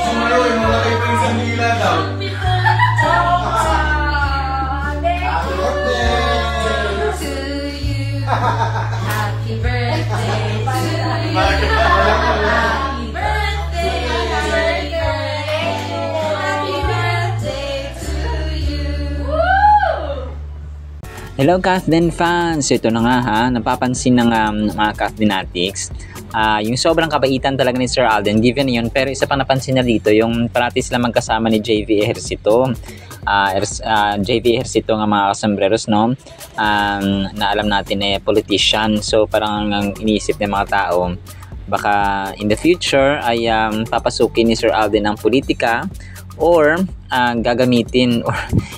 Sumalo, yung malaki pa yung sandila daw. Happy birthday to you. Happy Happy birthday, happy birthday to you. Hello Kathleen fans! Ito na nga ha, napapansin ng mga Kathleenatics. Yung sobrang kabaitan talaga ni Sir Alden, given yun, pero isa pang napansin na dito, yung parati sila magkasama ni JV Ejercito. JV Ejercito nga mga kasambreros, no? Na alam natin politician, so parang ang iniisip ng mga tao, baka in the future ay papasukin ni Sir Alden ang politika, or gagamitin, or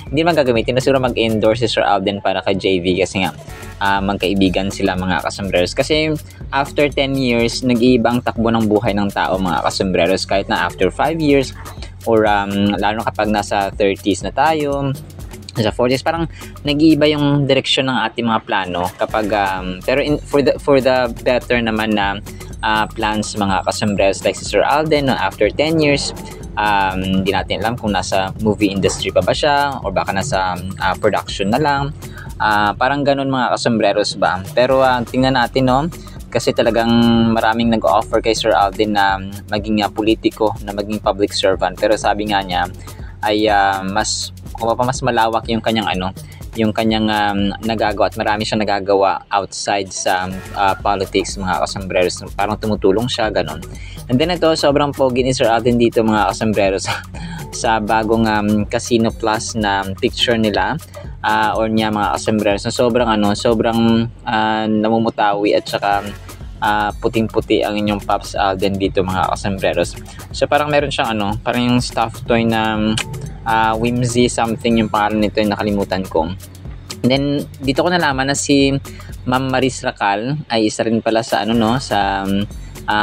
hindi man gagamitin, na siguro mag-endorse si Sir Alden para kay JV, kasi nga magkaibigan sila mga kasambreros. Kasi after 10 years, nag-iiba ang takbo ng buhay ng tao mga kasambreros, kahit na after 5 years, or lalo kapag nasa 30s na tayo, nasa 40s, parang nag-iiba yung direksyon ng ating mga plano kapag pero for the better naman na plans mga kasambreros, like si Sir Alden, no, after 10 years, hindi natin alam kung nasa movie industry pa ba siya, or baka nasa production na lang, parang ganun mga kasambreros ba. Pero tingnan natin, no, kasi talagang maraming nag-offer kay Sir Alden na maging politiko, na maging public servant, pero sabi nga niya ay mas malawak yung kanyang yung kanyang nagagawa, at marami siyang nagagawa outside sa politics mga kasambreros, parang tumutulong siya ganun. And then ito, sobrang pogi ni Sir Alden dito mga kasambreros sa bagong Casino Plus na picture nila, or niya mga kasambreros, na sobrang namumutawi, at saka puting-puti ang inyong Pops Alden dito mga kasambreros. So parang meron siyang parang yung stuffed toy na Whimsy something yung pangalan nito, yung nakalimutan ko. And then dito ko nalaman na si Ma'am Maris Racal ay isa rin pala sa sa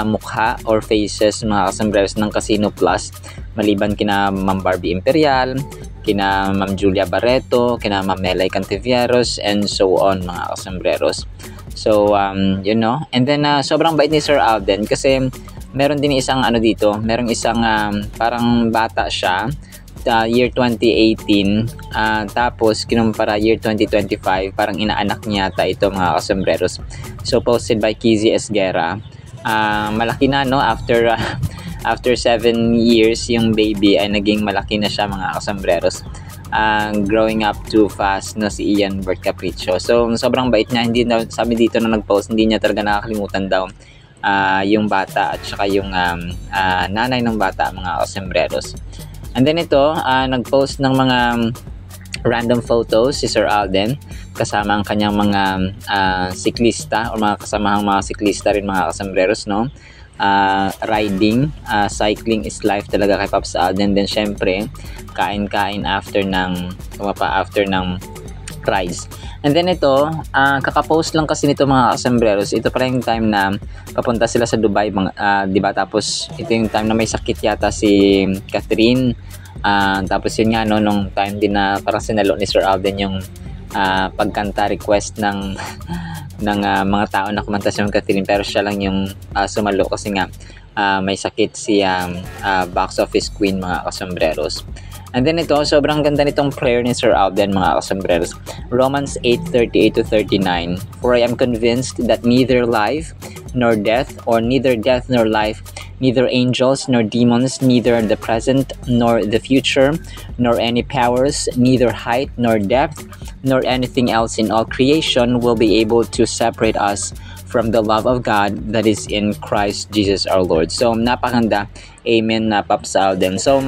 mukha or faces mga kasambreros ng Casino Plus, maliban kina Ma'am Barbie Imperial, kina Ma'am Julia Barreto, kina Ma'am Melay Cantiveros, and so on mga kasambreros. So and then sobrang bait ni Sir Alden, kasi meron din isang dito, merong isang parang bata siya, year 2018, tapos kinumpara year 2025, parang inaanak niya ito mga kasambreros. So posted by Kizzy Esguera. Malaki na, no, after 7 years yung baby ay naging malaki na siya mga kasambreros. Growing up too fast na si Ian Bert Capricho. So sobrang bait niya, hindi na, sabi dito na nag-post, hindi niya talaga nakakalimutan daw yung bata at saka yung nanay ng bata mga kasambreros. And then ito, nag-post ng mga random photos si Sir Alden kasama ang kanyang mga siklista, o mga kasamahang mga siklista rin mga kasambreros, no? Riding, cycling is life talaga kay Pops Alden. Then syempre kain-kain after ng rides. And then ito, kakapost lang kasi nito mga kasambreros, ito pa yung time na papunta sila sa Dubai, diba? Tapos ito yung time na may sakit yata si Catherine, tapos yun nga, no, nung time din na parang sinalo ni Sir Alden yung pagkanta request ng mga tao na kumanta si Catherine, pero siya lang yung sumalo kasi nga may sakit si box office queen mga kasambreros. And then ito, sobrang ganda nitong prayer ni Sir Alden mga kasambreros. Romans 8:38-39. For I am convinced that neither life nor death, or neither death nor life, neither angels nor demons, neither the present nor the future, nor any powers, neither height nor depth, nor anything else in all creation will be able to separate us from the love of God that is in Christ Jesus our Lord. So napakaganda. Amen na Pops Alden. So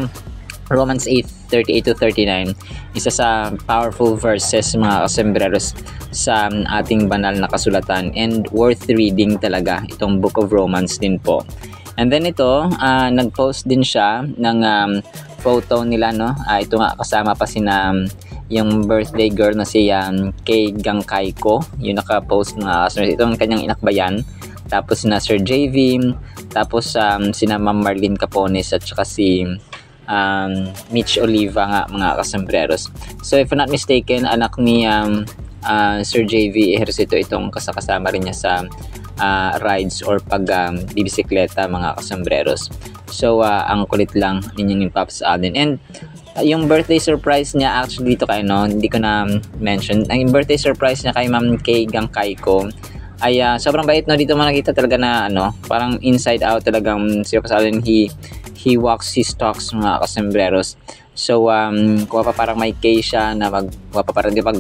Romans 8:38-39, isa sa powerful verses mga kasambreros sa ating banal na kasulatan, and worth reading talaga itong Book of Romans din po. And then ito, nag-post din siya ng photo nila, no? Ito nga, kasama pa yung birthday girl na si Kay Gangkaiko, yung naka-post mga kasambreros. Ito ang kanyang inakbayan. Tapos na Sir JV, tapos sina Ma'am Marlene Capones, at saka si Mitch Oliva nga mga kasambreros. So if I'm not mistaken, anak ni Sir JV Ejercito itong kasama rin niya sa rides or pag bibisikleta mga kasambreros. So, ang kulit lang ninyo ni Pops Alden. And yung birthday surprise niya actually dito kay hindi ko na mention. Ang birthday surprise niya kay Ma'am Kay Gangkayko ay sobrang bait dito mo nakita talaga na parang inside out talagang si Pops Alden, he walks his talks mga kasembreros. So kuha pa parang may case siya na kuha pa parang pag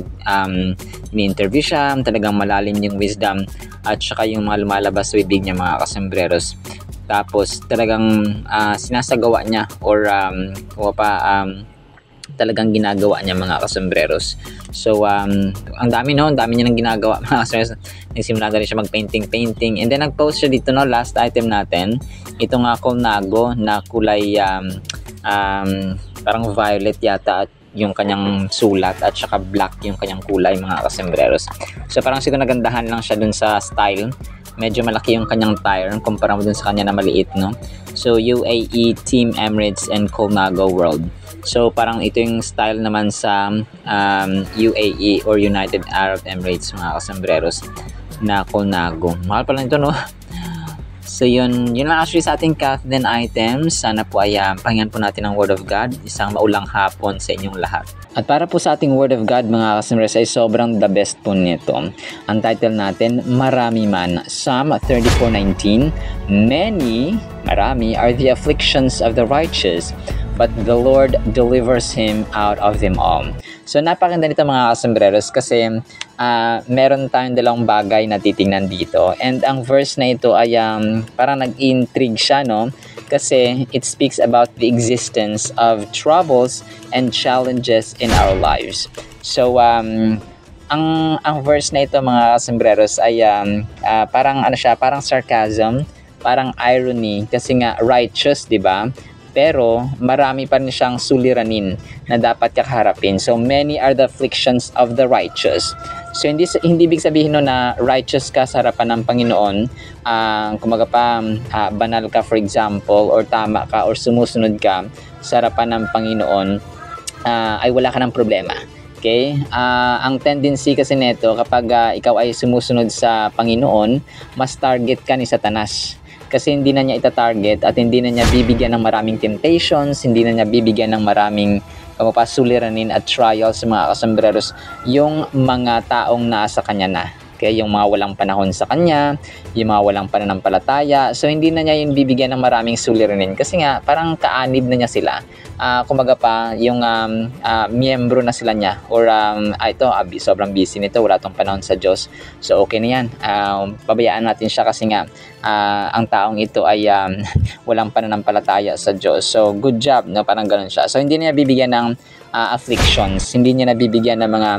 ini-interview siya, talagang malalim yung wisdom at saka yung mga lumalabas sa bibig niya mga kasembreros. Tapos talagang sinasagawa niya or talagang ginagawa niya mga kasembreros. So ang dami ang dami niya nang ginagawa mga kasembreros. Nagsimula na rin siya mag-painting and then nag-post siya dito last item natin. Ito nga Colnago na kulay parang violet yata at yung kanyang sulat at saka black yung kanyang kulay mga kasembreros. So parang siguro nagandahan lang siya dun sa style. Medyo malaki yung kanyang tire kumpara mo dun sa kanya na maliit, no? So UAE, Team Emirates and Colnago World. So parang ito yung style naman sa UAE or United Arab Emirates mga kasembreros na Colnago. Mahal pala nito, no? So yun lang actually sa ating Kathleen items. Sana po ay pahingan po natin ang Word of God. Isang maulang hapon sa inyong lahat. At para po sa ating Word of God mga kasembreros ay sobrang the best po nito. Ang title natin, Marami Man. Psalm 34:19. Marami are the afflictions of the righteous, but the Lord delivers him out of them all. So napakaganda nito mga kasembreros kasi meron tayong dalawang bagay na titingnan dito. And ang verse na ito ay parang nag-intrigue siya, no? Kasi it speaks about the existence of troubles and challenges in our lives. So ang verse na ito mga kasembreros ay parang parang sarcasm, parang irony kasi nga righteous, 'di ba? Pero marami pa rin siyang suliranin na dapat kakaharapin. So many are the afflictions of the righteous. So hindi ibig sabihin na righteous ka sa harapan ng Panginoon, kumaga pa banal ka for example or tama ka or sumusunod ka sa harapan ng Panginoon, ay wala ka ng problema. Okay? Ang tendency kasi nito kapag ikaw ay sumusunod sa Panginoon, mas target ka ni Satanas. Kasi hindi na niya ita-target at hindi na niya bibigyan ng maraming temptations, hindi na niya bibigyan ng maraming suliranin at trials sa mga kasembreros yung mga taong nasa kanya na. Okay? Yung mga walang panahon sa kanya, yung mga walang pananampalataya. So hindi na niya yung bibigyan ng maraming suliranin kasi nga parang kaanib na niya sila. Kumaga pa yung miyembro na sila niya or ito sobrang busy nito, wala tong panahon sa Diyos. So okay na yan. Pabayaan natin siya kasi nga ang taong ito ay walang pananampalataya sa Diyos. So good job, no? Parang ganun siya. So hindi niya bibigyan ng afflictions, hindi niya nabibigyan ng mga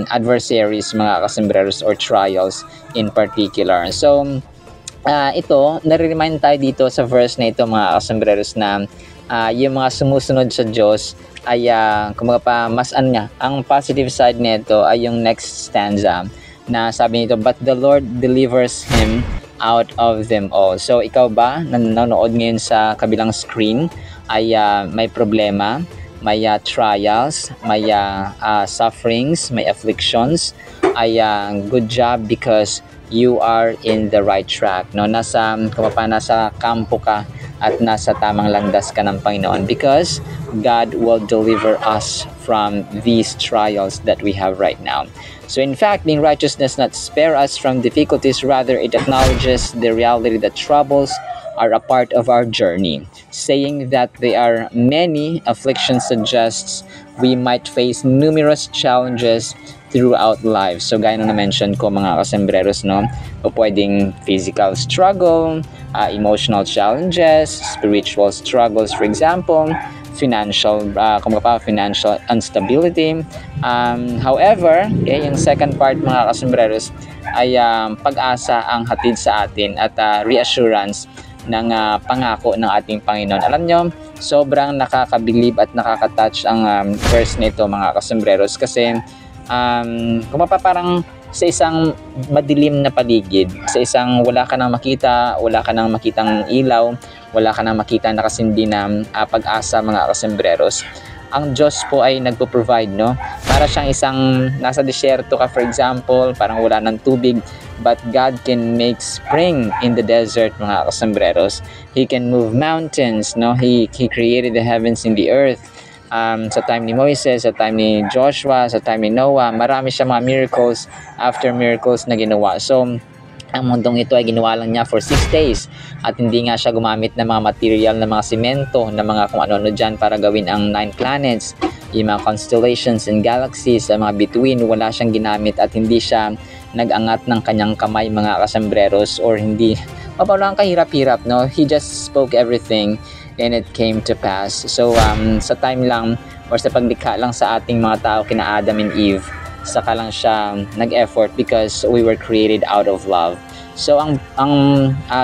adversaries, mga kasembreros or trials in particular. So ito, nare-remind tayo dito sa verse na ito mga kasembreros na yung mga sumusunod sa Diyos ay kumaga pa mas ang positive side nito ay yung next stanza na sabi nito, but the Lord delivers him out of them all. So ikaw ba na nanonood ngayon sa kabilang screen ay may problema, may trials, may sufferings, may afflictions, ay good job because you are in the right track, no? Nasa kampo ka at nasa tamang landas ka ng Panginoon because God will deliver us from these trials that we have right now. So in fact, being righteousness not spare us from difficulties, rather it acknowledges the reality that troubles are a part of our journey. Saying that there are many afflictions suggests we might face numerous challenges throughout life. So gaya na mention ko mga kasembreros, no? O pwedeng physical struggle, emotional challenges, spiritual struggles, for example, financial financial instability. However, okay, yung second part mga kasembreros ay pag-asa ang hatid sa atin at reassurance ng pangako ng ating Panginoon. Alam nyo, sobrang nakakabilib at nakakatouch ang verse nito mga kasembreros kasi parang sa isang madilim na paligid, sa isang wala ka nang makita, wala ka nang makitang ilaw, wala ka nang makita na kasindi na pag-asa mga kasembreros, ang Diyos po ay nagpo-provide, no? Para siyang isang nasa disyerto ka for example, parang wala ng tubig, but God can make spring in the desert, mga kasambreros. He can move mountains, no? He created the heavens and the earth. Sa time ni Moises, sa time ni Joshua, sa time ni Noah, marami siya mga miracles after miracles na ginawa. So, ang mundong ito ay ginawa lang niya for 6 days at hindi nga siya gumamit ng mga material na mga simento, na mga kung ano-ano dyan para gawin ang 9 planets, yung mga constellations and galaxies, ang mga between, wala siyang ginamit at hindi siya nag-angat ng kanyang kamay, mga kasambreros, or hindi, paano ang kahirap-hirap, no? He just spoke everything and it came to pass. So, sa time lang or sa paglikha lang sa ating mga tao kina Adam and Eve, saka lang siya nag-effort because we were created out of love. So ang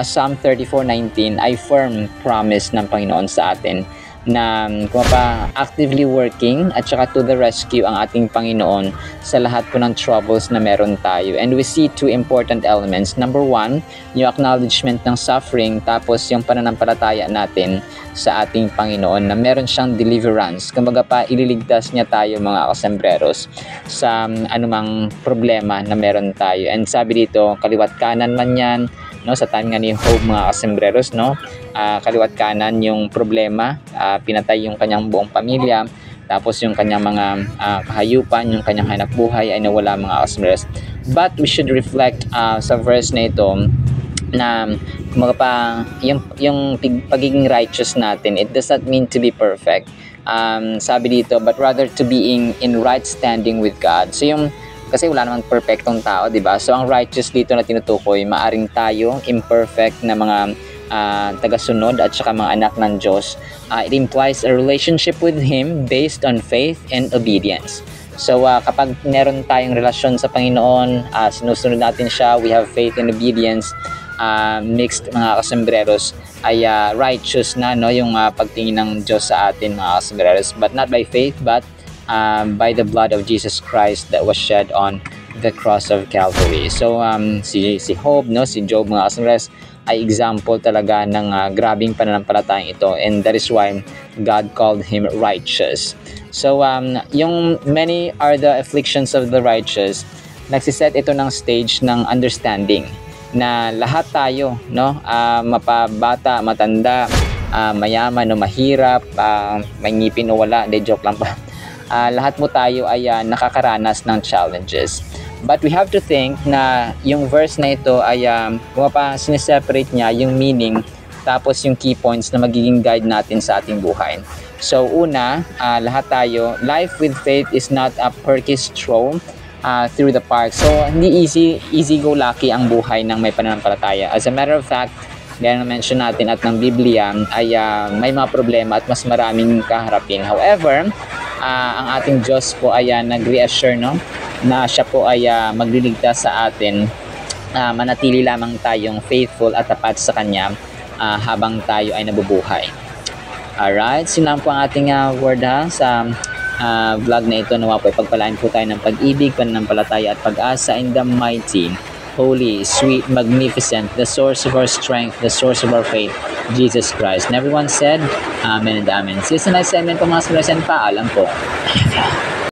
Psalm 34:19 ay firm promise ng Panginoon sa atin na kung pa actively working at saka to the rescue ang ating Panginoon sa lahat po ng troubles na meron tayo. And we see 2 important elements. Number 1, yung acknowledgement ng suffering, tapos yung pananampalataya natin sa ating Panginoon na meron siyang deliverance. Kumbaga pa, ililigtas niya tayo, mga kasambreros, sa anumang problema na meron tayo. And sabi dito, kaliwat kanan man yan, no, sa time nga ni Job, mga kasambreros, no, kaliwat kanan yung problema, pinatay yung kanyang buong pamilya, tapos yung kanyang mga kahayupan, yung kanyang hanap buhay ay nawala, mga kasambreros. But we should reflect sa verse na ito na kumaga pa, yung pagiging righteous natin, it does not mean to be perfect. Sabi dito, but rather to be in right standing with God. So yung, kasi wala namang perfectong tao, di ba? So ang righteous dito na tinutukoy, maaring tayo imperfect na mga tagasunod at saka mga anak ng Diyos. It implies a relationship with Him based on faith and obedience. So kapag meron tayong relasyon sa Panginoon, sinusunod natin siya, we have faith and obedience, mixed, mga kasambreros, ay righteous na, no, yung pagtingin ng Diyos sa atin, mga kasambreros, but not by faith but by the blood of Jesus Christ that was shed on the cross of Calvary. So si Job, no, si Job, mga kasambreros, ay example talaga ng grabing pananampalatayang ito, and that is why God called him righteous. So yung many are the afflictions of the righteous, nagsiset ito ng stage ng understanding na lahat tayo, no, mapabata, matanda, mayaman o mahirap, may ngipin o wala, de joke lang pa. Lahat mo tayo ay nakakaranas ng challenges. But we have to think na yung verse na ito ay sineseparate niya yung meaning, tapos yung key points na magiging guide natin sa ating buhay. So una, lahat tayo, life with faith is not a perky stroll through the park. So hindi easy go lucky ang buhay ng may pananampalataya. As a matter of fact, gaya na mention natin at ng Biblia ay may mga problema at mas maraming kaharapin. However, ang ating Diyos po ay nag-reassure, no, na siya po ay magliligtas sa atin, manatili lamang tayong faithful at tapat sa Kanya habang tayo ay nabubuhay. Alright, sinan po ang ating word sa vlog na ito. Nawa po ipagpalain po tayo ng pag-ibig, pananampalataya at pag-asa in the mighty, holy, sweet, magnificent, the source of our strength, the source of our faith, Jesus Christ. And everyone said, Amen and Amen. See you sa next segment po, mga kasambreros, and paalam po.